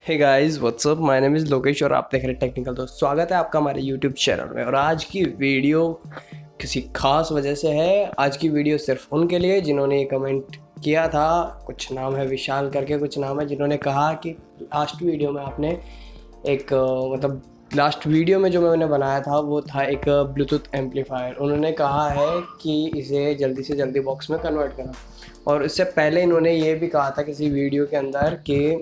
Hey guys what's up, my name is Lokesh और आप देख रहे हैं टेक्निकल। दोस्त, स्वागत है आपका हमारे यूट्यूब चैनल में। और आज की वीडियो किसी खास वजह से है। आज की वीडियो सिर्फ उनके लिए जिन्होंने ये कमेंट किया था। कुछ नाम है विशाल करके, कुछ नाम है, जिन्होंने कहा कि लास्ट वीडियो में आपने एक लास्ट वीडियो में जो मैंने बनाया था वो था एक ब्लूटूथ एम्पलीफायर। उन्होंने कहा है कि इसे जल्दी से जल्दी बॉक्स में कन्वर्ट करो। और इससे पहले इन्होंने ये भी कहा था किसी वीडियो के अंदर कि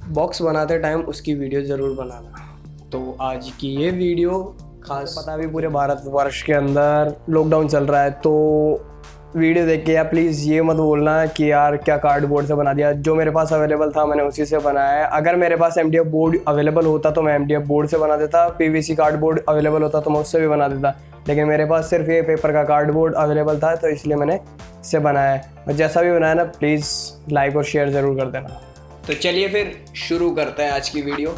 बॉक्स बनाते टाइम उसकी वीडियो ज़रूर बनाना। तो आज की ये वीडियो खास, पता भी पूरे भारतवर्ष के अंदर लॉकडाउन चल रहा है, तो वीडियो देख के यार प्लीज़ ये मत बोलना कि यार क्या कार्डबोर्ड से बना दिया। जो मेरे पास अवेलेबल था मैंने उसी से बनाया है। अगर मेरे पास MDF बोर्ड अवेलेबल होता तो मैं MDF बोर्ड से बना देता, PVC कार्डबोर्ड अवेलेबल होता तो मैं उससे भी बना देता, लेकिन मेरे पास सिर्फ ये पेपर का कार्डबोर्ड अवेलेबल था, तो इसलिए मैंने इससे बनाया है। और जैसा भी बनाया ना, प्लीज़ लाइक और शेयर ज़रूर कर देना। तो चलिए फिर शुरू करते हैं आज की वीडियो।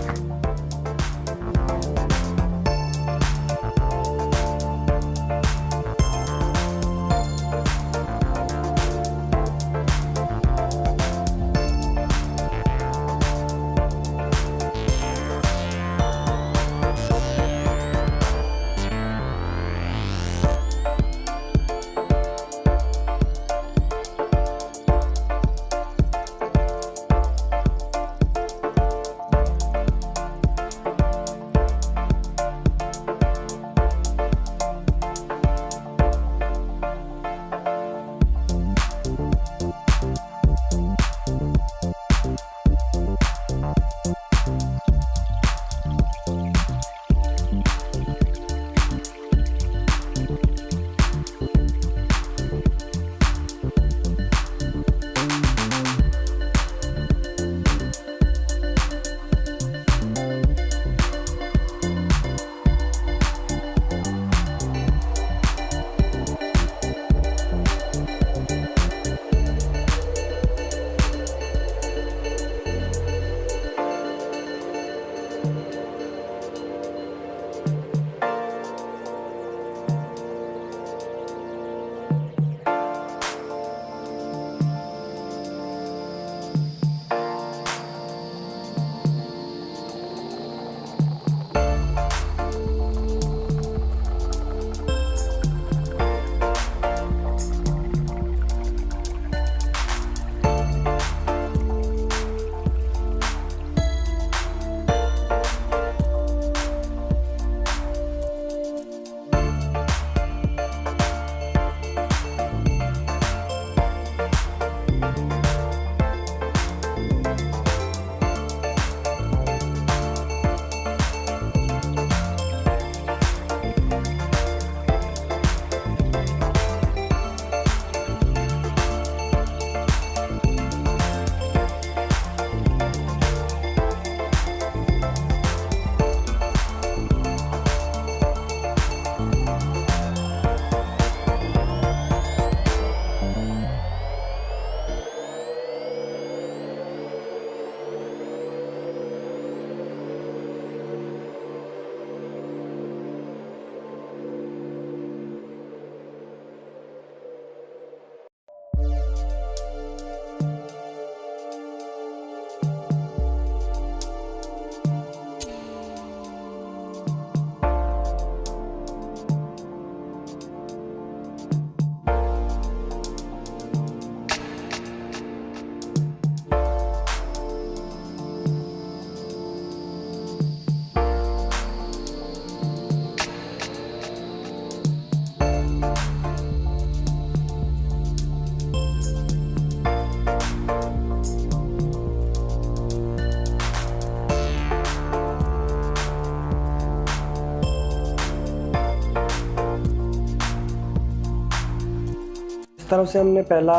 इस तरह से हमने पहला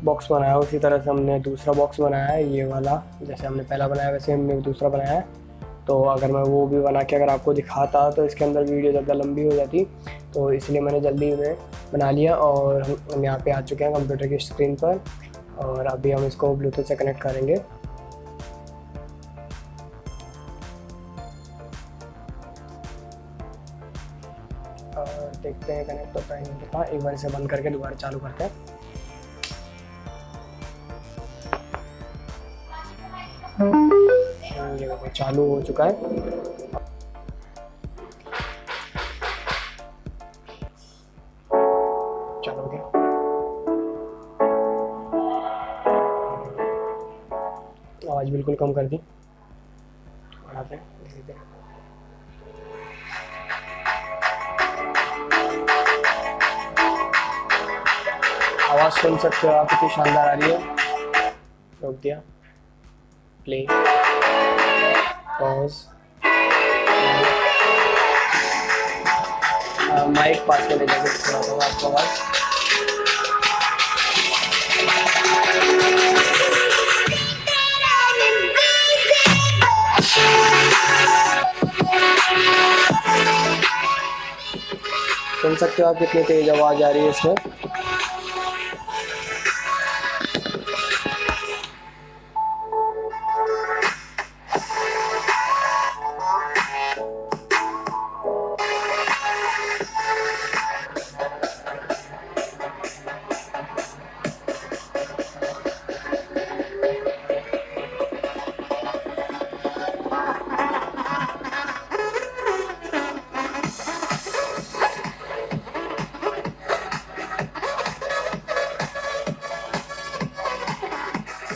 बॉक्स बनाया, उसी तरह से हमने दूसरा बॉक्स बनाया है, ये वाला। जैसे हमने पहला बनाया वैसे हमने दूसरा बनाया है। तो अगर मैं वो भी बना के अगर आपको दिखाता तो इसके अंदर वीडियो ज़्यादा लंबी हो जाती, तो इसलिए मैंने जल्दी में बना लिया। और हम यहाँ पे आ चुके हैं कंप्यूटर की स्क्रीन पर, और अभी हम इसको ब्लूटूथ से कनेक्ट करेंगे। देखते हैं कनेक्ट होता है नहीं होता। एक बार इसे बंद करके दोबारा चालू करते हैं। ये देखो चालू हो चुका है। चालू हो गया। आवाज बिल्कुल कम कर दी, बढ़ाते हैं। आवाज सुन सकते हो आप, कितनी शानदार आ रही है। रोक दिया, प्ले, पॉज, माइक पास में ले जाके सुनाता हूँ आपको आवाज। सुन सकते हो आप कितनी तेज आवाज आ रही है इसमें।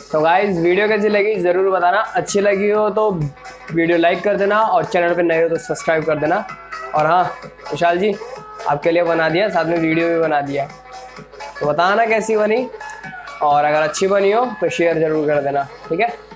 तो गाइस वीडियो कैसी लगी ज़रूर बताना, अच्छी लगी हो तो वीडियो लाइक कर देना और चैनल पे नए हो तो सब्सक्राइब कर देना। और हाँ विशाल जी आपके लिए बना दिया, साथ में वीडियो भी बना दिया, तो बताना कैसी बनी, और अगर अच्छी बनी हो तो शेयर ज़रूर कर देना, ठीक है।